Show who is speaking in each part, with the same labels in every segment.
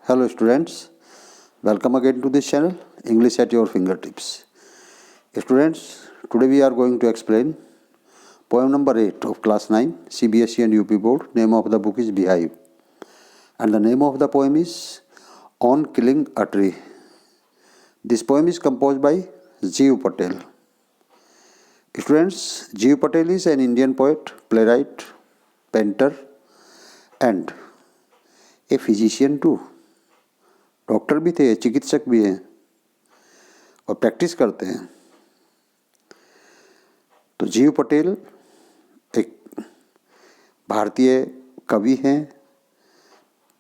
Speaker 1: Hello students, welcome again to this channel English at your fingertips. Students, today we are going to explain poem number 8 of class 9 CBSE and UP board. Name of the book is Beehive and the name of the poem is On Killing a Tree. This poem is composed by Jeev Patel. Students, Jeev Patel is an Indian poet, playwright, painter and a physician too. Doctor भी थे, चिकित्सक भी हैं और practice करते हैं। तो जीव पटेल एक भारतीय कवि हैं,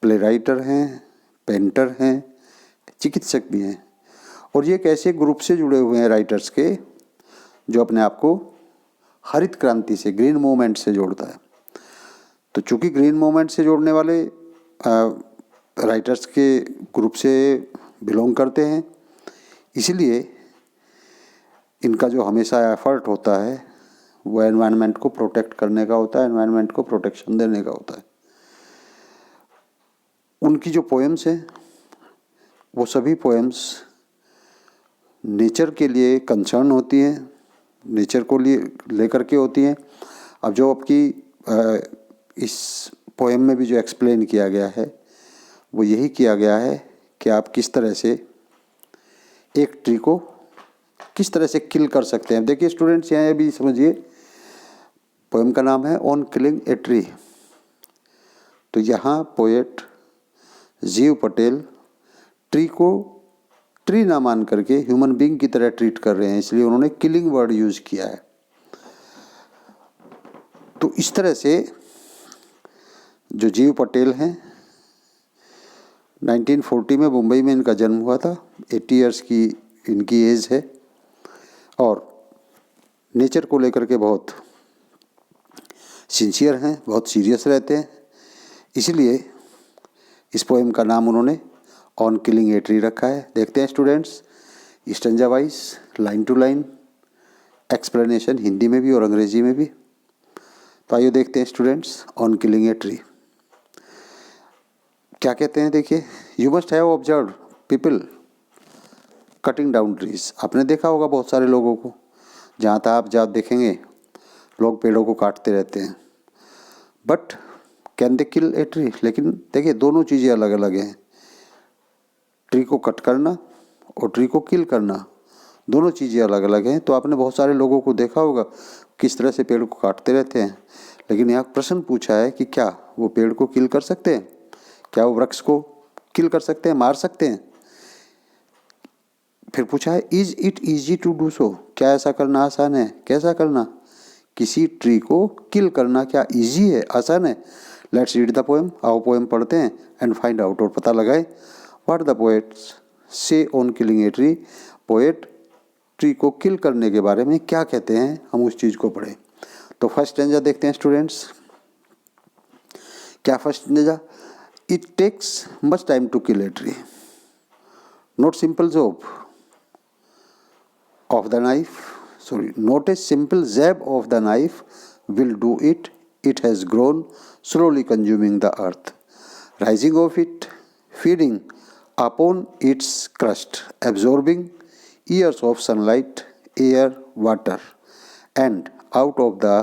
Speaker 1: प्ले राइटर हैं, पेंटर हैं, चिकित्सक भी हैं और ये एक ऐसे ग्रुप से जुड़े हुए हैं राइटर्स के जो अपने आप को हरित क्रांति से, ग्रीन मूवमेंट से जोड़ता है। तो चूँकि ग्रीन मूवमेंट से जोड़ने वाले राइटर्स के ग्रुप से बिलोंग करते हैं, इसलिए इनका जो हमेशा एफर्ट होता है वो एनवायरनमेंट को प्रोटेक्ट करने का होता है, एनवायरनमेंट को प्रोटेक्शन देने का होता है। उनकी जो पोएम्स हैं वो सभी पोएम्स नेचर के लिए कंसर्न होती हैं, नेचर को लेकर के होती हैं। अब जो आपकी इस पोएम में भी जो एक्सप्लेन किया गया है वो यही किया गया है कि आप किस तरह से एक ट्री को किस तरह से किल कर सकते हैं। देखिए स्टूडेंट्स, यहाँ भी समझिए, पोएम का नाम है ऑन किलिंग ए ट्री। तो यहाँ पोएट जीव पटेल ट्री को ट्री ना मान करके ह्यूमन बीइंग की तरह ट्रीट कर रहे हैं, इसलिए उन्होंने किलिंग वर्ड यूज किया है। तो इस तरह से जो जीव पटेल हैं, 1940 में मुंबई में इनका जन्म हुआ था। 80 इयर्स की इनकी एज है और नेचर को लेकर के बहुत सिंसियर हैं, बहुत सीरियस रहते हैं। इसलिए इस पोएम का नाम उन्होंने ऑन किलिंग ए ट्री रखा है। देखते हैं students, stanza wise, line to line, explanation Hindi में भी और अंग्रेजी में भी। तो आइए देखते हैं students, on killing a tree क्या कहते हैं। देखिए, you must have observe people cutting down trees. आपने देखा होगा बहुत सारे लोगों को, जहाँ तक आप जहाँ देखेंगे लोग पेड़ों को काटते रहते हैं। But can they kill a tree? लेकिन देखिए, दोनों चीज़ें अलग अलग हैं। ट्री को कट करना और ट्री को किल करना, दोनों चीज़ें अलग अलग हैं। तो आपने बहुत सारे लोगों को देखा होगा किस तरह से पेड़ को काटते रहते हैं। लेकिन यहाँ प्रश्न पूछा है कि क्या वो पेड़ को किल कर सकते हैं? क्या वो वृक्ष को किल कर सकते हैं, मार सकते हैं? फिर पूछा है, is it easy to do so? क्या ऐसा करना आसान है? कैसा करना? किसी ट्री को किल करना क्या ईजी है, आसान है? Let's read the poem. आओ पोएम पढ़ते हैं एंड फाइंड आउट, और पता लगाए व्हाट द पोएट्स से on killing a tree. Poet tree को किल करने के बारे में क्या कहते हैं, हम उस चीज़ को पढ़ें। तो फर्स्ट स्टैंजा देखते हैं स्टूडेंट्स। क्या first stanza? It takes much time to kill a tree. Not simple job of the knife. Not a simple jab of the knife will do it. It has grown, slowly consuming the earth, rising of it, feeding upon its crust, absorbing years of sunlight, air, water, and out of the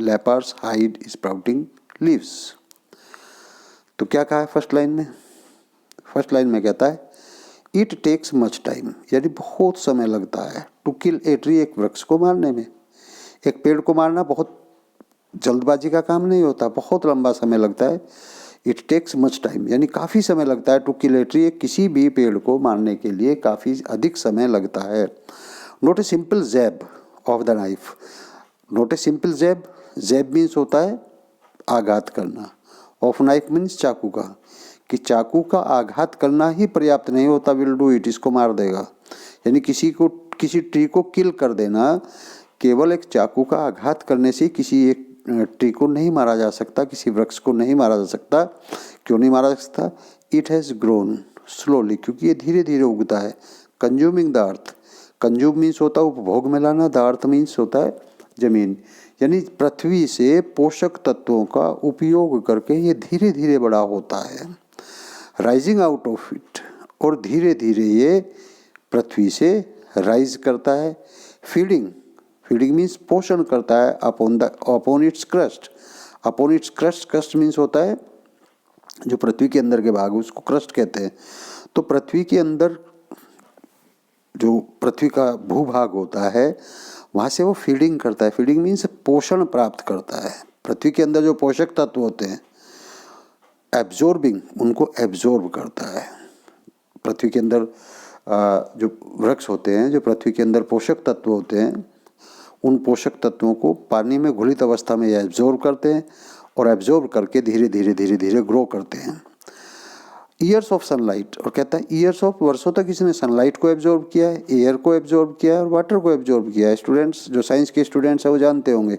Speaker 1: leper's hide sprouting leaves. तो क्या कहा है first line में? First line में कहता है it takes much time, यानी बहुत समय लगता है, टू किल ए ट्री, एक वृक्ष को मारने में। एक पेड़ को मारना बहुत जल्दबाजी का काम नहीं होता, बहुत लंबा समय लगता है। इट टेक्स मच टाइम, यानी काफ़ी समय लगता है। टू किल ए ट्री, किसी भी पेड़ को मारने के लिए काफ़ी अधिक समय लगता है। Not a simple jab of the knife. Not a simple jab, jab means होता है आघात करना, ऑफ नाइफ मीन्स चाकू का, कि चाकू का आघात करना ही पर्याप्त नहीं होता। विल डू इट, इसको मार देगा। यानी किसी ट्री को किल कर देना, केवल एक चाकू का आघात करने से किसी एक ट्री को नहीं मारा जा सकता, किसी वृक्ष को नहीं मारा जा सकता। क्यों नहीं मारा जा सकता? इट हैज़ ग्रोन स्लोली, क्योंकि ये धीरे धीरे उगता है। Consuming the earth, consume means होता है उपभोग में लाना, द अर्थ मीन्स होता है जमीन, यानी पृथ्वी से पोषक तत्वों का उपयोग करके ये धीरे धीरे बड़ा होता है। राइजिंग आउट ऑफ इट, और धीरे धीरे ये पृथ्वी से राइज करता है। फीडिंग, फीडिंग मीन्स पोषण करता है upon its crust, upon its crust, crust means होता है जो पृथ्वी के अंदर के भाग, उसको क्रस्ट कहते हैं। तो पृथ्वी के अंदर जो पृथ्वी का भूभाग होता है वहाँ से वो फीडिंग करता है। फीडिंग मीन्स पोषण प्राप्त करता है। पृथ्वी के अंदर जो पोषक तत्व होते हैं, एब्जॉर्बिंग, उनको एब्जॉर्ब करता है। पृथ्वी के अंदर जो वृक्ष होते हैं, जो पृथ्वी के अंदर पोषक तत्व होते हैं, उन पोषक तत्वों को पानी में घुलित अवस्था में ये एब्जॉर्ब करते हैं और एब्जॉर्ब करके धीरे धीरे धीरे धीरे ग्रो करते हैं। ईयर्स ऑफ सनलाइट, और कहता है ईयर्स ऑफ, वर्षों तक इसने सनलाइट को एब्जॉर्ब किया है, एयर को एब्जॉर्ब किया है और वाटर को एब्जॉर्ब किया है। स्टूडेंट्स, जो साइंस के स्टूडेंट्स हैं वो जानते होंगे,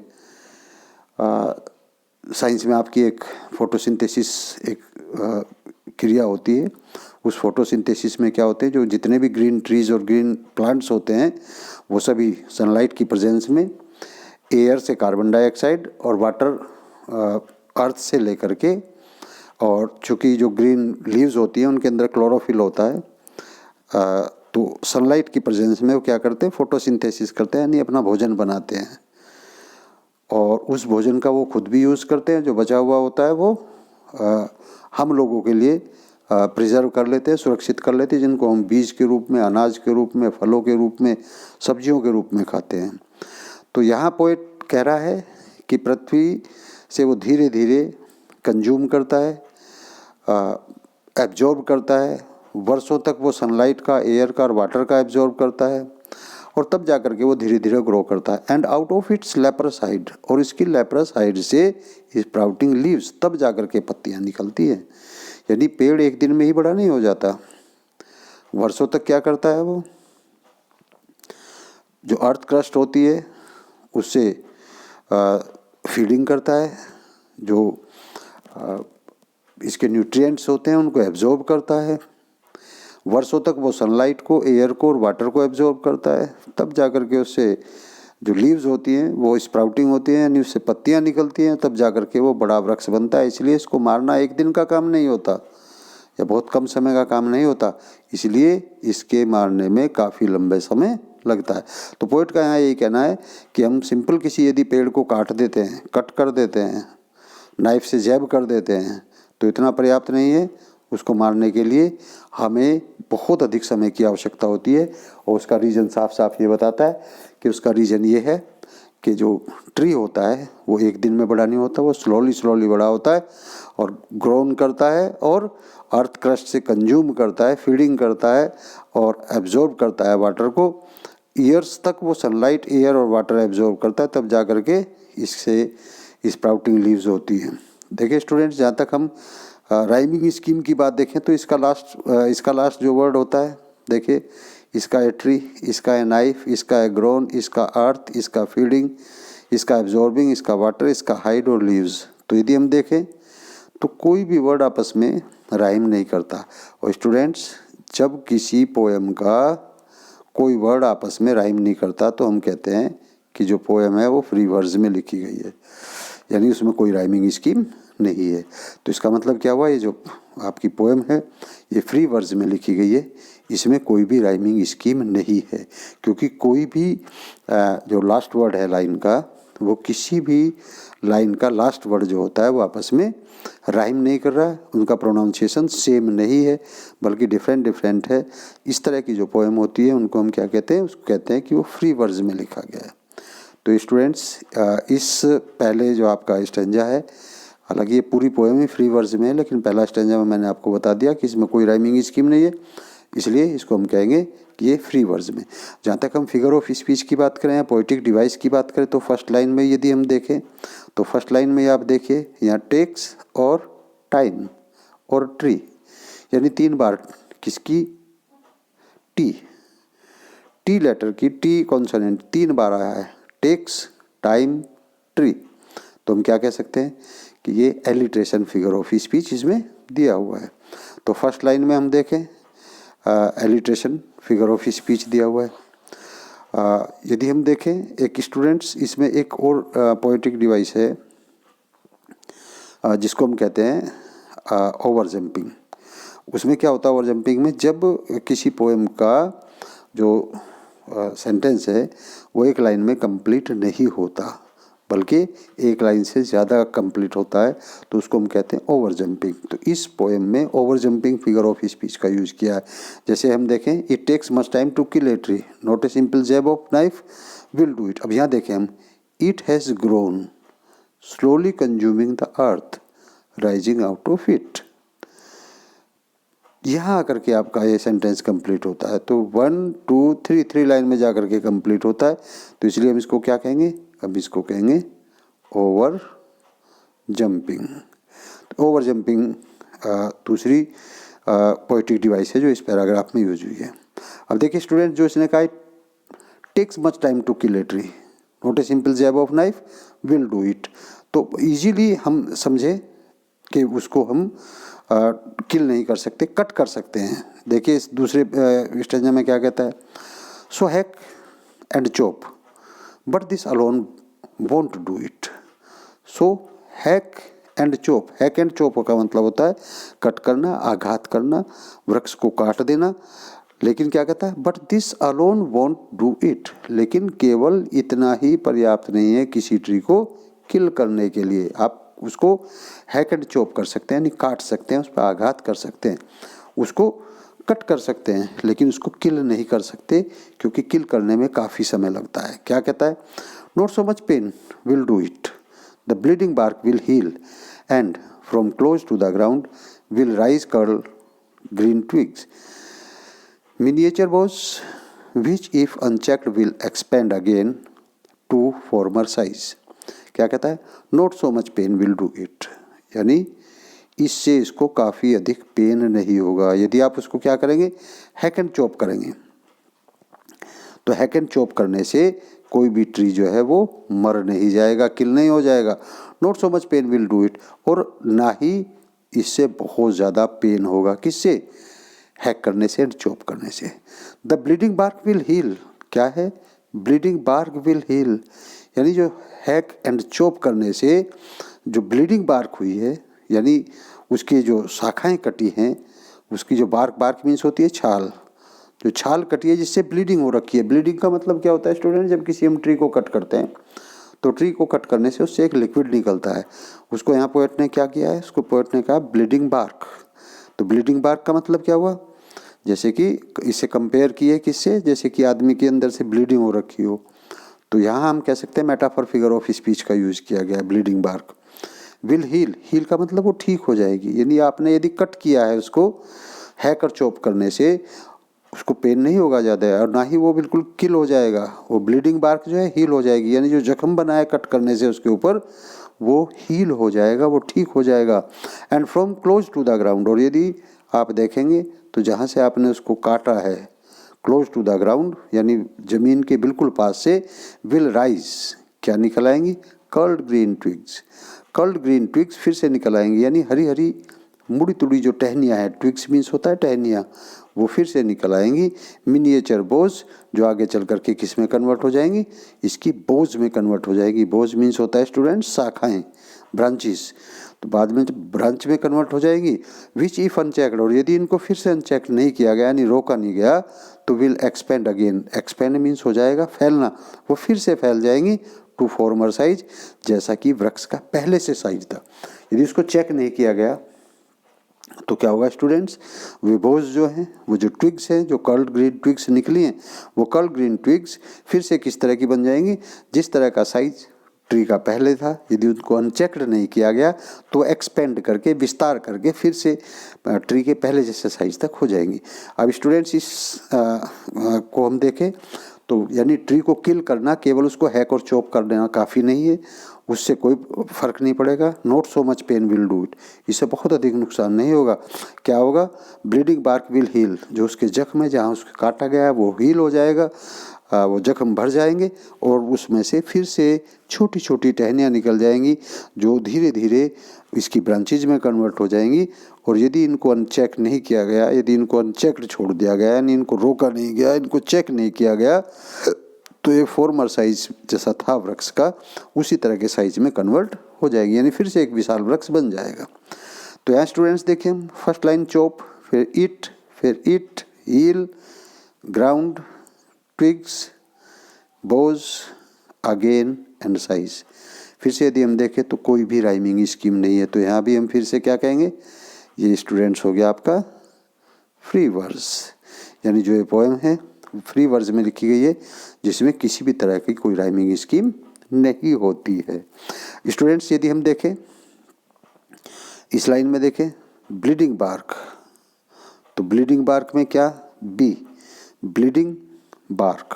Speaker 1: साइंस में आपकी एक फोटोसिंथेसिस एक क्रिया होती है। उस फोटोसिंथेसिस में क्या होते हैं, जो जितने भी ग्रीन ट्रीज और ग्रीन प्लांट्स होते हैं वो सभी सनलाइट की प्रेजेंस में एयर से कार्बन डाइऑक्साइड और वाटर अर्थ से लेकर के, और चूँकि जो ग्रीन लीव्स होती हैं उनके अंदर क्लोरोफिल होता है, तो सनलाइट की प्रेजेंस में वो क्या करते हैं, फोटोसिंथेसिस करते हैं, यानी अपना भोजन बनाते हैं। और उस भोजन का वो खुद भी यूज़ करते हैं, जो बचा हुआ होता है वो हम लोगों के लिए प्रिजर्व कर लेते हैं, सुरक्षित कर लेते हैं, जिनको हम बीज के रूप में, अनाज के रूप में, फलों के रूप में, सब्जियों के रूप में खाते हैं। तो यहाँ पोएट कह रहा है कि पृथ्वी से वो धीरे धीरे कंज्यूम करता है, एब्जॉर्ब करता है, वर्षों तक वो सनलाइट का, एयर का और वाटर का एब्जॉर्ब करता है, और तब जा कर के वो धीरे धीरे ग्रो करता है। And out of its leprous hide, और इसकी लेप्रस हाइड से स्प्राउटिंग लीव्स, तब जा कर के पत्तियाँ निकलती हैं। यानी पेड़ एक दिन में ही बड़ा नहीं हो जाता, वर्षों तक क्या करता है वो, जो अर्थ क्रस्ट होती है उससे फीडिंग करता है, जो इसके न्यूट्रिएंट्स होते हैं उनको एब्जॉर्ब करता है, वर्षों तक वो सनलाइट को, एयर को और वाटर को एब्जॉर्ब करता है, तब जा कर के उससे जो लीव्स होती हैं वो स्प्राउटिंग होती हैं, यानी उससे पत्तियां निकलती हैं, तब जा कर के वो बड़ा वृक्ष बनता है। इसलिए इसको मारना एक दिन का काम नहीं होता या बहुत कम समय का काम नहीं होता, इसलिए इसके मारने में काफ़ी लंबे समय लगता है। तो पोइट का यहाँ यही कहना है कि हम सिंपल किसी यदि पेड़ को काट देते हैं, कट कर देते हैं, नाइफ से जैब कर देते हैं, तो इतना पर्याप्त नहीं है। उसको मारने के लिए हमें बहुत अधिक समय की आवश्यकता होती है, और उसका रीज़न साफ साफ ये बताता है कि उसका रीज़न ये है कि जो ट्री होता है वो एक दिन में बड़ा नहीं होता, वो स्लोली बड़ा होता है और ग्रोन करता है और अर्थ क्रस्ट से कंज्यूम करता है, फीडिंग करता है और एब्जॉर्ब करता है वाटर को। ईयर्स तक वो सनलाइट, एयर और वाटर एब्जॉर्ब करता है, तब जा कर के इससे स्प्राउटिंग लीव्स होती हैं। देखिए स्टूडेंट्स, जहाँ तक हम राइमिंग स्कीम की बात देखें तो इसका लास्ट जो वर्ड होता है, देखिए, इसका है ट्री, इसका है नाइफ, इसका है ग्रोन, इसका अर्थ, इसका फीडिंग, इसका एब्जॉर्बिंग, इसका वाटर, इसका हाइड और लीव्स। तो यदि हम देखें तो कोई भी वर्ड आपस में राइम नहीं करता। और स्टूडेंट्स, जब किसी पोएम का कोई वर्ड आपस में राइम नहीं करता तो हम कहते हैं कि जो पोएम है वो फ्री वर्ड्स में लिखी गई है, यानी उसमें कोई राइमिंग स्कीम नहीं है। तो इसका मतलब क्या हुआ, ये जो आपकी पोएम है ये फ्री वर्ड्स में लिखी गई है, इसमें कोई भी राइमिंग स्कीम नहीं है, क्योंकि कोई भी जो लास्ट वर्ड है लाइन का, वो किसी भी लाइन का लास्ट वर्ड जो होता है वो आपस में राइम नहीं कर रहा है, उनका प्रोनाउंसिएशन सेम नहीं है बल्कि डिफरेंट है। इस तरह की जो पोएम होती है उनको हम क्या कहते हैं, उसको कहते हैं कि वो फ्री वर्ड्स में लिखा गया है। तो स्टूडेंट्स, इस पहले जो आपका स्टेंजा है, हालांकि ये पूरी पोएम ही फ्री वर्ड्स में है, लेकिन पहला स्टेंजा में मैंने आपको बता दिया कि इसमें कोई राइमिंग स्कीम नहीं है, इसलिए इसको हम कहेंगे कि ये फ्री वर्ड्स में। जहाँ तक हम फिगर ऑफ स्पीच की बात करें या पोइटिक डिवाइस की बात करें, तो फर्स्ट लाइन में यदि हम देखें तो फर्स्ट लाइन में आप देखिए यहाँ टेक्स और टाइम और ट्री, यानी 3 बार किसकी, टी लेटर की, टी कॉन्सोनेंट 3 बार आया है, टेक्स, टाइम, ट्री। तो हम क्या कह सकते हैं कि ये एलिट्रेशन फिगर ऑफ स्पीच इसमें दिया हुआ है। तो फर्स्ट लाइन में हम देखें एलिट्रेशन फिगर ऑफ स्पीच दिया हुआ है। यदि हम देखें एक स्टूडेंट्स, इसमें एक और पोएटिक डिवाइस है जिसको हम कहते हैं ओवर जंपिंग। उसमें क्या होता है ओवर जंपिंग में, जब किसी पोएम का जो सेंटेंस है वो एक लाइन में कंप्लीट नहीं होता बल्कि एक लाइन से ज़्यादा कंप्लीट होता है तो उसको हम कहते हैं ओवर जंपिंग। तो इस पोएम में over jumping figure of speech का यूज़ किया है। जैसे हम देखें, it takes much time to kill a tree, not a simple jab of knife will do it. अब यहाँ देखें हम, it has grown slowly consuming the earth rising out of it. यहाँ आकर के आपका ये सेंटेंस कंप्लीट होता है। तो 1 2 3 3 लाइन में जा कर के कंप्लीट होता है, तो इसलिए हम इसको क्या कहेंगे, अब इसको कहेंगे ओवर जंपिंग। तो ओवर जंपिंग दूसरी पोएटिक डिवाइस है जो इस पैराग्राफ में यूज हुई है। अब देखिए स्टूडेंट, जो इसने कहा takes much time to kill a tree, not a simple jab of knife will do it. तो इजीली हम समझे कि उसको हम किल नहीं कर सकते, कट कर सकते हैं। देखिए इस दूसरे स्टेंजा में क्या कहता है, so hack and chop but this alone won't do it. So hack and chop, hack and chop का मतलब होता है कट करना, आघात करना, वृक्ष को काट देना। लेकिन क्या कहता है, but this alone won't do it, लेकिन केवल इतना ही पर्याप्त नहीं है किसी ट्री को किल करने के लिए। आप उसको हैक एंड चॉप कर सकते हैं, यानी काट सकते हैं, उस पर आघात कर सकते हैं, उसको कट कर सकते हैं, लेकिन उसको किल नहीं कर सकते क्योंकि किल करने में काफ़ी समय लगता है। क्या कहता है, not so much pain will do it, the bleeding bark will heal and from close to the ground will rise curl green twigs, miniature boughs which if unchecked will expand again to former size. क्या कहता है, not so much pain will do it, यानी इससे इसको काफ़ी अधिक pen नहीं होगा यदि आप उसको क्या करेंगे, हैक एंड चॉप करेंगे। तो हैक एंड चॉप करने से कोई भी ट्री जो है वो मर नहीं जाएगा, किल नहीं हो जाएगा। Not so much pain will do it, और ना ही इससे बहुत ज़्यादा पेन होगा, किससे, हैक करने से एंड चॉप करने से। The bleeding bark will heal, क्या है, ब्लीडिंग बार्क विल हील, यानी जो हैक एंड चॉप करने से जो ब्लीडिंग बार्क हुई है, यानी उसकी जो शाखाएं कटी हैं, उसकी जो बार्क मीन्स होती है छाल, जो छाल कटी है जिससे ब्लीडिंग हो रखी है। ब्लीडिंग का मतलब क्या होता है स्टूडेंट, जब किसी हम ट्री को कट करते हैं तो ट्री को कट करने से उससे एक लिक्विड निकलता है, उसको यहाँ पोएट ने क्या किया है, उसको पोएट ने कहा ब्लीडिंग बार्क। तो ब्लीडिंग बार्क का मतलब क्या हुआ, जैसे कि इसे कंपेयर किए किससे, जैसे कि आदमी के अंदर से ब्लीडिंग हो रखी हो। तो यहाँ हम कह सकते हैं मेटाफर फिगर ऑफ स्पीच का यूज़ किया गया है, bleeding bark. Will heal, heal का मतलब वो ठीक हो जाएगी, यानी आपने यदि कट किया है उसको हैक और चॉप करने से उसको पेन नहीं होगा ज़्यादा, और ना ही वो बिल्कुल किल हो जाएगा। वो ब्लीडिंग बार्क जो है हील हो जाएगी, यानी जो जख्म बना है कट करने से उसके ऊपर वो हील हो जाएगा, वो ठीक हो जाएगा। And from close to the ground, और यदि आप देखेंगे तो जहाँ से आपने उसको काटा है क्लोज टू द ग्राउंड, यानी ज़मीन के बिल्कुल पास से, विल राइज, क्या निकल आएंगी, curled green twigs. Curled green twigs फिर से निकल आएंगी, यानी हरी हरी मुड़ी तुड़ी जो टहनियाँ हैं, ट्विग्स मीन्स होता है टहनियाँ, वो फिर से निकल आएंगी। मिनिएचर बोज, जो आगे चल करके किस में कन्वर्ट हो जाएंगी, इसकी बोज में कन्वर्ट हो जाएगी। बोज मीन्स होता है स्टूडेंट शाखाएँ, ब्रांचेस, तो बाद में जब ब्रांच में कन्वर्ट हो जाएगी। विच इफ अनचेक्ड, और यदि इनको फिर से अनचेक नहीं किया गया, यानी रोका नहीं गया, तो will expand again, expand means हो जाएगा फैलना, वो फिर से फैल जाएंगी टू फॉर्मर साइज, जैसा कि वृक्ष का पहले से साइज था। यदि उसको चेक नहीं किया गया तो क्या होगा स्टूडेंट्स, विबोज जो हैं, वो जो ट्विग्स हैं, जो कर्ल्ड ग्रीन ट्विग्स निकली हैं, वो कर्ल्ड ग्रीन ट्विग्स फिर से किस तरह की बन जाएंगी, जिस तरह का साइज ट्री का पहले था। यदि उनको अनचेक्ड नहीं किया गया तो एक्सपेंड करके, विस्तार करके फिर से ट्री के पहले जैसे साइज तक हो जाएंगी। अब स्टूडेंट्स इस को हम देखें तो यानी ट्री को किल करना, केवल उसको हैक और चॉप कर देना काफ़ी नहीं है, उससे कोई फ़र्क नहीं पड़ेगा। Not so much pain will do it, इससे बहुत अधिक नुकसान नहीं होगा। क्या होगा, ब्लीडिंग बार्क विल हील, जो उसके जख्म है जहाँ उसको काटा गया है वो हील हो जाएगा, वो जख्म भर जाएंगे और उसमें से फिर से छोटी छोटी टहनियाँ निकल जाएंगी जो धीरे धीरे इसकी ब्रांचेज में कन्वर्ट हो जाएंगी। और यदि इनको अनचेक नहीं किया गया, यदि इनको अनचेक्ड छोड़ दिया गया, यानी इनको रोका नहीं गया, इनको चेक नहीं किया गया, तो ये फॉर्मर साइज जैसा था वृक्ष का उसी तरह के साइज में कन्वर्ट हो जाएगी, यानी फिर से एक विशाल वृक्ष बन जाएगा। तो यहाँ स्टूडेंट्स देखिए, फर्स्ट लाइन चॉप, फिर it, heal, ground, twigs, boughs, again and size. फिर से यदि हम देखें तो कोई भी राइमिंग स्कीम नहीं है, तो यहाँ भी हम फिर से क्या कहेंगे, ये स्टूडेंट्स हो गया आपका फ्री वर्स, यानी जो ये पोएम है फ्री वर्स में लिखी गई है, जिसमें किसी भी तरह की कोई राइमिंग स्कीम नहीं होती है। स्टूडेंट्स यदि हम देखें इस लाइन में देखें ब्लीडिंग बार्क, तो ब्लीडिंग बार्क में क्या, बी, ब्लीडिंग बार्क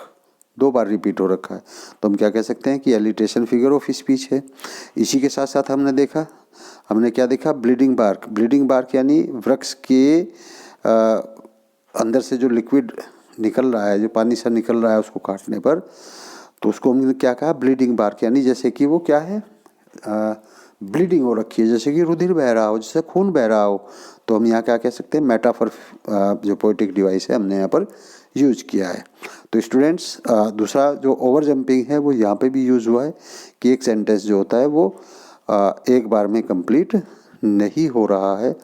Speaker 1: 2 बार रिपीट हो रखा है, तो हम क्या कह सकते हैं कि एलिटेशन फिगर ऑफ स्पीच है। इसी के साथ साथ हमने क्या देखा, ब्लीडिंग बार्क यानी वृक्ष के अंदर से जो लिक्विड निकल रहा है, जो पानी सा निकल रहा है उसको काटने पर, तो उसको हमने क्या कहा, ब्लीडिंग बार्क, यानी जैसे कि वो क्या है, ब्लीडिंग हो रखी है, जैसे कि रुधिर बह रहा हो, जैसे खून बह रहा हो। तो हम यहाँ क्या कह सकते हैं, मेटाफर जो पोएटिक डिवाइस है हमने यहाँ पर यूज किया है। तो स्टूडेंट्स दूसरा जो ओवर जंपिंग है वो यहाँ पे भी यूज़ हुआ है कि एक सेंटेंस जो होता है वो एक बार में कंप्लीट नहीं हो रहा है,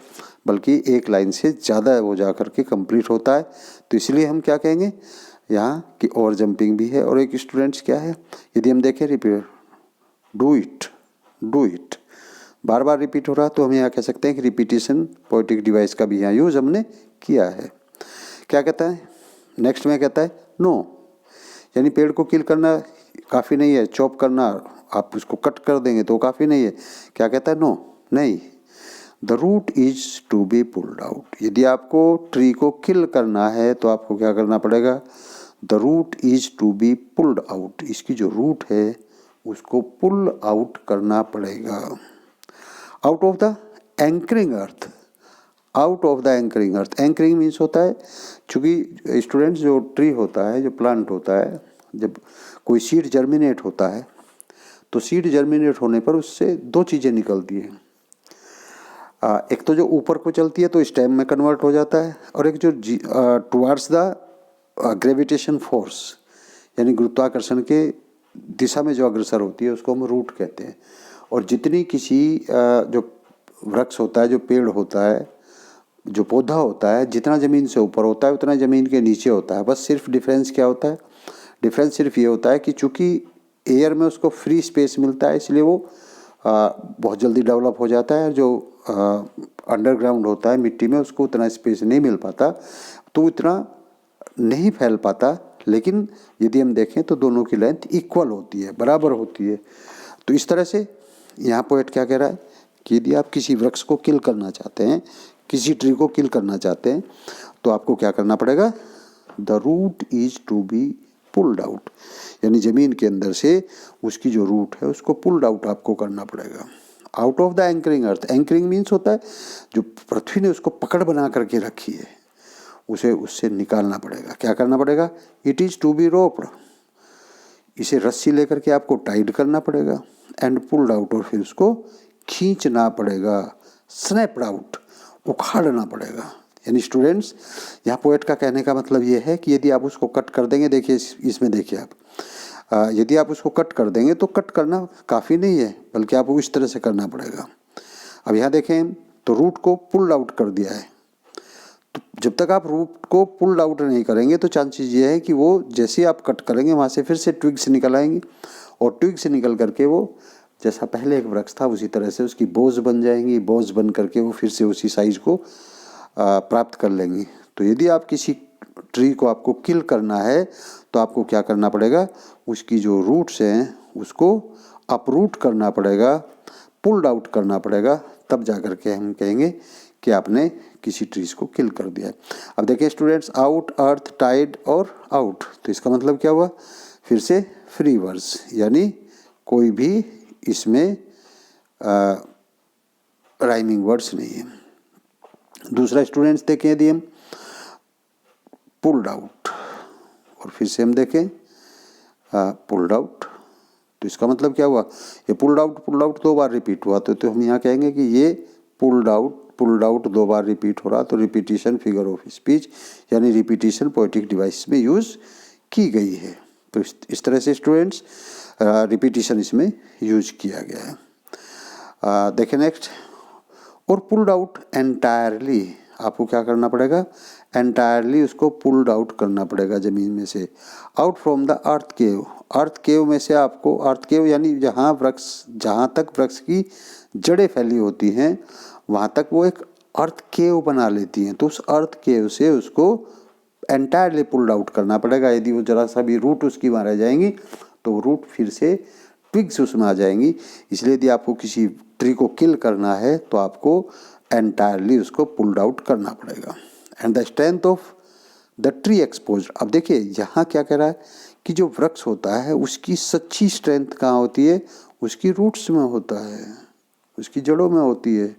Speaker 1: बल्कि एक लाइन से ज़्यादा वो जा कर के कंप्लीट होता है। तो इसलिए हम क्या कहेंगे यहाँ कि ओवर जंपिंग भी है। और एक स्टूडेंट्स क्या है, यदि हम देखें repeat, do it bar bar repeat हो रहा, तो हम यहाँ कह सकते हैं कि रिपीटिशन पोएटिक डिवाइस का भी यहाँ यूज़ हमने किया है। क्या कहता है नेक्स्ट में, कहता है नो, यानी पेड़ को किल करना काफ़ी नहीं है, चॉप करना, आप उसको कट कर देंगे तो काफ़ी नहीं है। क्या कहता है, नो, नहीं, the root is to be pulled out. यदि आपको ट्री को किल करना है तो आपको क्या करना पड़ेगा, the root is to be pulled out, इसकी जो रूट है उसको पुल आउट करना पड़ेगा out of the anchoring earth. Out of the anchoring earth, anchoring means होता है, चूँकि स्टूडेंट्स जो ट्री होता है, जो प्लांट होता है, जब कोई सीड जर्मिनेट होता है तो सीड जर्मिनेट होने पर उससे 2 चीज़ें निकलती हैं। एक तो जो ऊपर को चलती है तो स्टेम में कन्वर्ट हो जाता है, और एक जो टुवार्ड्स द ग्रेविटेशन फोर्स, यानी गुरुत्वाकर्षण के दिशा में जो अग्रसर होती है उसको हम रूट कहते हैं। और जितनी किसी जो वृक्ष होता है, जो पेड़ होता है, जो पौधा होता है, जितना ज़मीन से ऊपर होता है उतना ज़मीन के नीचे होता है। बस सिर्फ डिफरेंस क्या होता है, डिफरेंस सिर्फ ये होता है कि चूँकि एयर में उसको फ्री स्पेस मिलता है इसलिए वो बहुत जल्दी डेवलप हो जाता है। जो अंडरग्राउंड होता है मिट्टी में, उसको उतना स्पेस नहीं मिल पाता, तो इतना नहीं फैल पाता। लेकिन यदि हम देखें तो दोनों की लेंथ इक्वल होती है, बराबर होती है। तो इस तरह से यहाँ पोएट क्या कह रहा है कि यदि आप किसी वृक्ष को किल करना चाहते हैं, किसी ट्री को किल करना चाहते हैं, तो आपको क्या करना पड़ेगा, the root is to be pulled out, यानी ज़मीन के अंदर से उसकी जो रूट है उसको पुल्ड आउट आपको करना पड़ेगा out of the anchoring earth. Anchoring means होता है जो पृथ्वी ने उसको पकड़ बना करके रखी है, उसे उससे निकालना पड़ेगा। क्या करना पड़ेगा, it is to be roped, इसे रस्सी लेकर के आपको टाइट करना पड़ेगा, एंड पुल्ड आउट, और फिर उसको खींचना पड़ेगा, स्नैप्ड आउट, उखाड़ना पड़ेगा। यानी स्टूडेंट्स यहाँ पोएट का कहने का मतलब ये है कि यदि आप उसको कट कर देंगे, देखिए इसमें देखिए आप, यदि आप उसको कट कर देंगे तो कट करना काफ़ी नहीं है, बल्कि आपको इस तरह से करना पड़ेगा। अब यहाँ देखें तो रूट को पुल्ड आउट कर दिया है, तो जब तक आप रूट को पुल्ड आउट नहीं करेंगे तो चांसेस ये है कि वो जैसे ही आप कट करेंगे वहाँ से फिर से ट्विग्स निकल आएंगी, और ट्विग से निकल करके वो जैसा पहले एक वृक्ष था उसी तरह से उसकी बोझ बन जाएंगी, बोझ बन करके वो फिर से उसी साइज को प्राप्त कर लेंगी। तो यदि आप किसी ट्री को आपको किल करना है तो आपको क्या करना पड़ेगा, उसकी जो रूट्स हैं उसको अपरूट करना पड़ेगा, पुल्ड आउट करना पड़ेगा, तब जा कर के हम कहेंगे कि आपने किसी ट्रीज को किल कर दिया है। अब देखिए स्टूडेंट्स, आउट, अर्थ, टाइड और आउट, तो इसका मतलब क्या हुआ, फिर से फ्री वर्ड्स, यानी कोई भी इसमें राइमिंग वर्ड्स नहीं है। दूसरा स्टूडेंट्स देखें, यदि हम पुल्ड आउट, और फिर से हम देखें पुल्ड आउट, तो इसका मतलब क्या हुआ, ये पुल्ड आउट 2 बार रिपीट हुआ, तो हम यहाँ कहेंगे कि ये पुल्ड आउट 2 बार रिपीट हो रहा, तो रिपीटिशन फिगर ऑफ स्पीच, यानी रिपीटिशन पोएटिक डिवाइस में यूज़ की गई है। तो इस तरह से स्टूडेंट्स रिपीटिशन इसमें यूज किया गया है। देखें नेक्स्ट, और पुल्ड आउट एंटायरली आपको क्या करना पड़ेगा, एंटायरली उसको पुल्ड आउट करना पड़ेगा ज़मीन में से, आउट फ्रॉम द अर्थ केव। अर्थ केव में से आपको, अर्थ केव यानी जहाँ तक वृक्ष की जड़ें फैली होती हैं वहाँ तक वो एक अर्थ केव बना लेती हैं, तो उस अर्थ केव से उसको एंटायरली पुल्ड आउट करना पड़ेगा। यदि वो जरा सा भी रूट उसकी वहाँ रह जाएंगी तो रूट फिर से ट्विग्स उसमें आ जाएंगी। इसलिए यदि आपको किसी ट्री को किल करना है तो आपको एंटायरली उसको पुल्ड आउट करना पड़ेगा। And the strength of the tree expose. अब देखिए यहाँ क्या कह रहा है कि जो वृक्ष होता है उसकी सच्ची स्ट्रेंथ कहाँ होती है, उसकी रूट्स में होता है, उसकी जड़ों में होती है।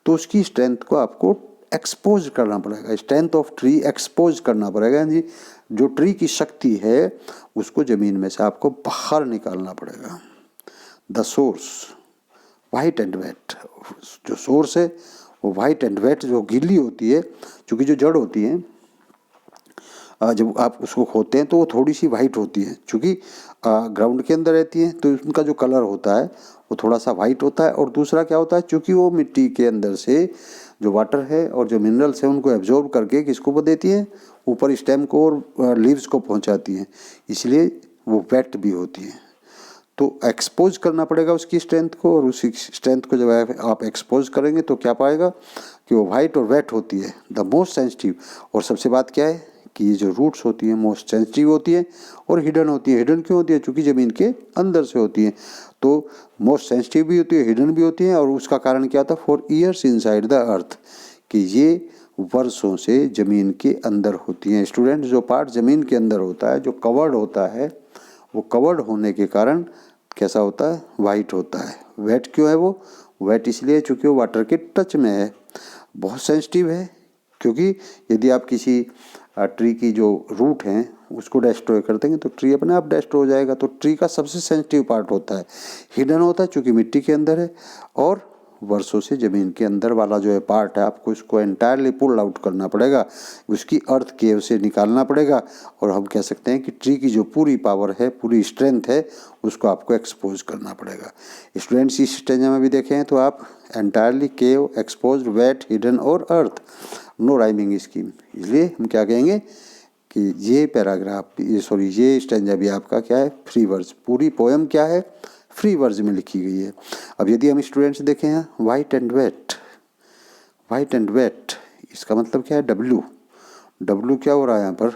Speaker 1: तो उसकी स्ट्रेंथ को आपको एक्सपोज करना पड़ेगा, स्ट्रेंथ ऑफ ट्री एक्सपोज करना पड़ेगा। जी जो ट्री की शक्ति है उसको ज़मीन में से आपको बाहर निकालना पड़ेगा। The source white and wet, जो सोर्स है वो वाइट एंड वेट, जो गीली होती है, क्योंकि जो जड़ होती है जब आप उसको खोदते हैं तो वो थोड़ी सी वाइट होती है, क्योंकि ग्राउंड के अंदर रहती है तो उनका जो कलर होता है वो थोड़ा सा वाइट होता है। और दूसरा क्या होता है, क्योंकि वो मिट्टी के अंदर से जो वाटर है और जो मिनरल्स हैं उनको एब्जॉर्ब करके किसको वो देती हैं, ऊपर स्टेम को और लीव्स को पहुंचाती हैं, इसलिए वो वेट भी होती है। तो एक्सपोज करना पड़ेगा उसकी स्ट्रेंथ को, और उसी स्ट्रेंथ को जब आप एक्सपोज करेंगे तो क्या पाएगा कि वो वाइट और वेट होती है, द मोस्ट सेंसिटिव। और सबसे बात क्या है कि ये जो रूट्स होती हैं मोस्ट सेंसिटिव होती है और हिडन होती है। हिडन क्यों होती है, क्योंकि ज़मीन के अंदर से होती है, तो मोस्ट सेंसिटिव भी होती है, हिडन भी होती है। और उसका कारण क्या था, for years inside the earth, कि ये वर्षों से ज़मीन के अंदर होती हैं। स्टूडेंट, जो पार्ट ज़मीन के अंदर होता है, जो कवर्ड होता है, वो कवर्ड होने के कारण कैसा होता है, वाइट होता है। वेट क्यों है वो, वेट इसलिए चूँकि वो वाटर के टच में है। बहुत सेंसिटिव है, क्योंकि यदि आप किसी ट्री की जो रूट हैं उसको डिस्ट्रॉय कर देंगे तो ट्री अपने आप डिस्ट्रॉय हो जाएगा। तो ट्री का सबसे सेंसिटिव पार्ट होता है, हिडन होता है क्योंकि मिट्टी के अंदर है, और वर्षों से ज़मीन के अंदर वाला जो है पार्ट है, आपको इसको एंटायरली पुल आउट करना पड़ेगा, उसकी अर्थ केव से निकालना पड़ेगा। और हम कह सकते हैं कि ट्री की जो पूरी पावर है, पूरी स्ट्रेंथ है, उसको आपको एक्सपोज करना पड़ेगा। स्टूडेंट्स, इस स्टेंजा में भी देखें तो आप एंटायरली, केव, एक्सपोज, वेट, हिडन और अर्थ, नो राइमिंग स्कीम। इसलिए हम क्या कहेंगे कि ये पैराग्राफ, ये स्टेंजा भी आपका क्या है, फ्री वर्स। पूरी पोएम क्या है, फ्री वर्स में लिखी गई है। अब यदि हम स्टूडेंट्स देखें हैं white and wet, white and wet, इसका मतलब क्या है, डब्ल्यू। डब्ल्यू क्या हो रहा है यहाँ पर,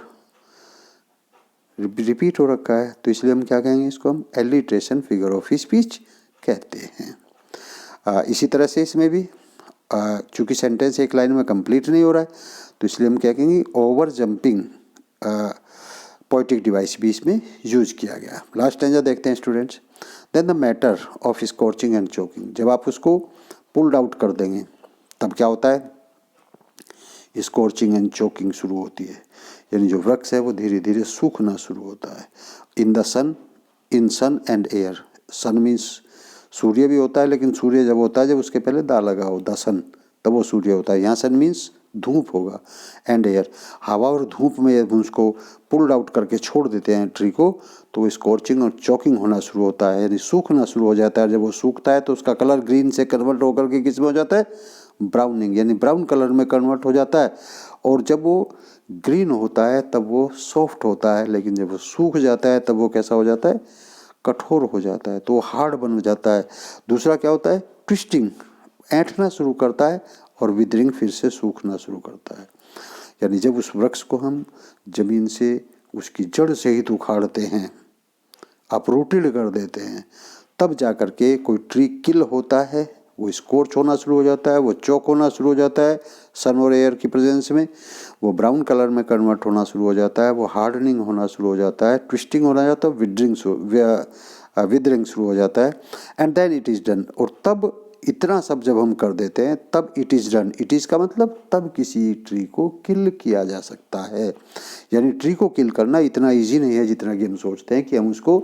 Speaker 1: रिपीट हो रखा है, तो इसलिए हम क्या कहेंगे, इसको हम एलिट्रेशन फिगर ऑफ स्पीच कहते हैं। इसी तरह से इसमें भी चूँकि सेंटेंस एक लाइन में कंप्लीट नहीं हो रहा है तो इसलिए हम क्या कहेंगे, ओवर जंपिंग पोएटिक डिवाइस भी इसमें यूज किया गया। लास्ट स्टेंजा देखते हैं students. Then the matter of scorching and choking, जब आप उसको पुल्ड आउट कर देंगे तब क्या होता है, स्कॉर्चिंग एंड चोकिंग शुरू होती है, यानी जो वृक्ष है वो धीरे धीरे सूखना शुरू होता है। In the sun, in sun and air, sun means सूर्य भी होता है, लेकिन सूर्य जब होता है जब उसके पहले दा लगा हो, द सन, तब वो सूर्य होता है। यहाँ सन मीन्स धूप होगा, एंड एयर, हवा और धूप में जब उसको पुल्ड आउट करके छोड़ देते हैं ट्री को तो स्कॉर्चिंग और चॉकिंग होना शुरू होता है, यानी सूखना शुरू हो जाता है। जब वो सूखता है तो उसका कलर ग्रीन से कन्वर्ट होकर के किस में हो जाता है, ब्राउनिंग, यानी ब्राउन कलर में कन्वर्ट हो जाता है। और जब वो ग्रीन होता है तब वो सॉफ्ट होता है, लेकिन जब वो सूख जाता है तब वो कैसा हो जाता है, कठोर हो जाता है, तो हार्ड बन जाता है। दूसरा क्या होता है, ट्विस्टिंग, ऐंठना शुरू करता है, और विदरिंग, फिर से सूखना शुरू करता है। यानी जब उस वृक्ष को हम जमीन से उसकी जड़ सहित उखाड़ते हैं, अपरूटेड कर देते हैं, तब जा कर के कोई ट्री किल होता है, वो स्कॉर्च होना शुरू हो जाता है, वो चॉक होना शुरू हो जाता है सन और एयर की प्रेजेंस में, वो ब्राउन कलर में कन्वर्ट होना शुरू हो जाता है, वो हार्डनिंग होना शुरू हो जाता है, ट्विस्टिंग होना जाता है, विदरिंग शुरू हो जाता है, and then it is done. और तब इतना सब जब हम कर देते हैं तब it is done. It is का मतलब तब किसी ट्री को किल किया जा सकता है। यानी ट्री को किल करना इतना इजी नहीं है जितना कि हम सोचते हैं कि हम उसको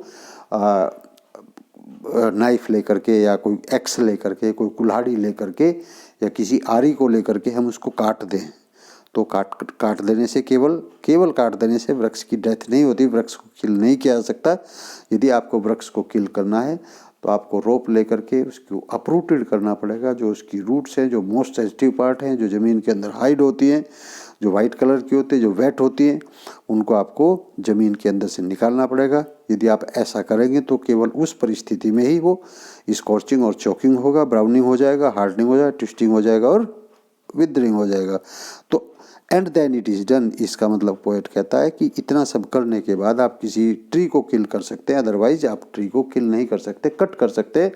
Speaker 1: नाइफ लेकर के या कोई एक्स लेकर के, कोई कुल्हाड़ी लेकर के या किसी आरी को लेकर के हम उसको काट दें। तो काट देने से केवल काट देने से वृक्ष की डेथ नहीं होती, वृक्ष को किल नहीं किया जा सकता। यदि आपको वृक्ष को किल करना है तो आपको रोप लेकर के उसको अपरूटेड करना पड़ेगा। जो उसकी रूट्स हैं, जो मोस्ट सेंसिटिव पार्ट हैं, जो ज़मीन के अंदर हाइड होती हैं, जो वाइट कलर की होती है, जो वेट होती हैं, उनको आपको ज़मीन के अंदर से निकालना पड़ेगा। यदि आप ऐसा करेंगे तो केवल उस परिस्थिति में ही वो स्कॉर्चिंग और चॉकिंग होगा, ब्राउनिंग हो जाएगा, हार्डनिंग हो जाएगा, ट्विस्टिंग हो जाएगा और विदरिंग हो जाएगा। तो and then it is done, इसका मतलब पोएट कहता है कि इतना सब करने के बाद आप किसी ट्री को किल कर सकते हैं, अदरवाइज आप ट्री को किल नहीं कर सकते, कट कर सकते हैं।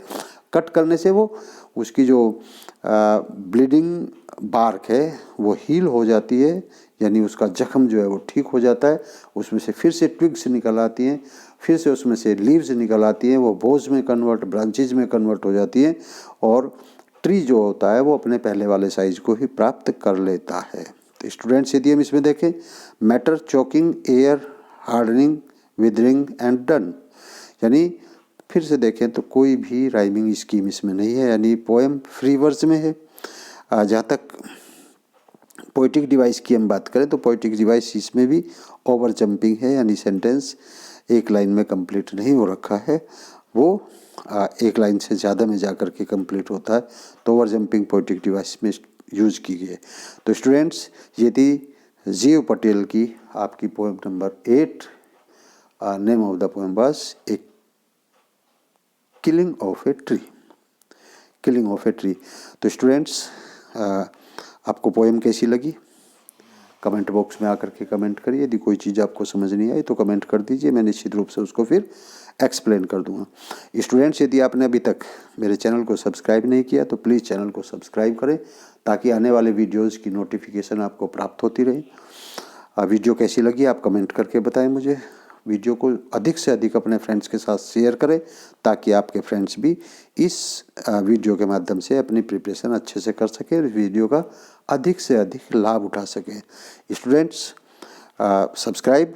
Speaker 1: कट करने से वो उसकी जो ब्लीडिंग बार्क है वो हील हो जाती है, यानी उसका जख्म जो है वो ठीक हो जाता है। उसमें से फिर से ट्विग्स निकल आती हैं, फिर से उसमें से लीव्स निकल आती हैं, वो बोझ में कन्वर्ट, ब्रांचेज में कन्वर्ट हो जाती हैं और ट्री जो होता है वो अपने पहले वाले साइज को ही प्राप्त कर लेता है। तो स्टूडेंट्स, यदि हम इसमें देखें, matter, choking, air, hardening, withering and done, यानी फिर से देखें तो कोई भी राइमिंग स्कीम इसमें नहीं है, यानी पोएम फ्री वर्स में है। जहाँ तक पोइटिक डिवाइस की हम बात करें तो पोइटिक डिवाइस इसमें भी ओवर जंपिंग है, यानी सेंटेंस एक लाइन में कंप्लीट नहीं हो रखा है, वो एक लाइन से ज़्यादा में जा कर के कंप्लीट होता है, तो ओवर जंपिंग पोइटिक डिवाइस में यूज की गई है। तो स्टूडेंट्स, ये थी जीव पटेल की आपकी poem number 8। Name of the poem was a killing of a tree, killing of a tree. तो स्टूडेंट्स, आपको पोएम कैसी लगी कमेंट बॉक्स में आकर के कमेंट करिए। यदि कोई चीज़ आपको समझ नहीं आई तो कमेंट कर दीजिए, मैं निश्चित रूप से उसको फिर एक्सप्लेन कर दूंगा। स्टूडेंट्स, यदि आपने अभी तक मेरे चैनल को सब्सक्राइब नहीं किया तो प्लीज़ चैनल को सब्सक्राइब करें ताकि आने वाले वीडियोज़ की नोटिफिकेशन आपको प्राप्त होती रहे। वीडियो कैसी लगी आप कमेंट करके बताएं मुझे। वीडियो को अधिक से अधिक अपने फ्रेंड्स के साथ शेयर करें ताकि आपके फ्रेंड्स भी इस वीडियो के माध्यम से अपनी प्रिपरेशन अच्छे से कर सकें और इस वीडियो का अधिक से अधिक लाभ उठा सकें। Students, subscribe,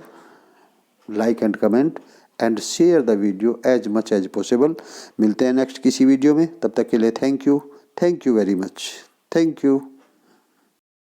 Speaker 1: like and comment and share the video as much as possible. मिलते हैं नेक्स्ट किसी वीडियो में, तब तक के लिए thank you very much, thank you.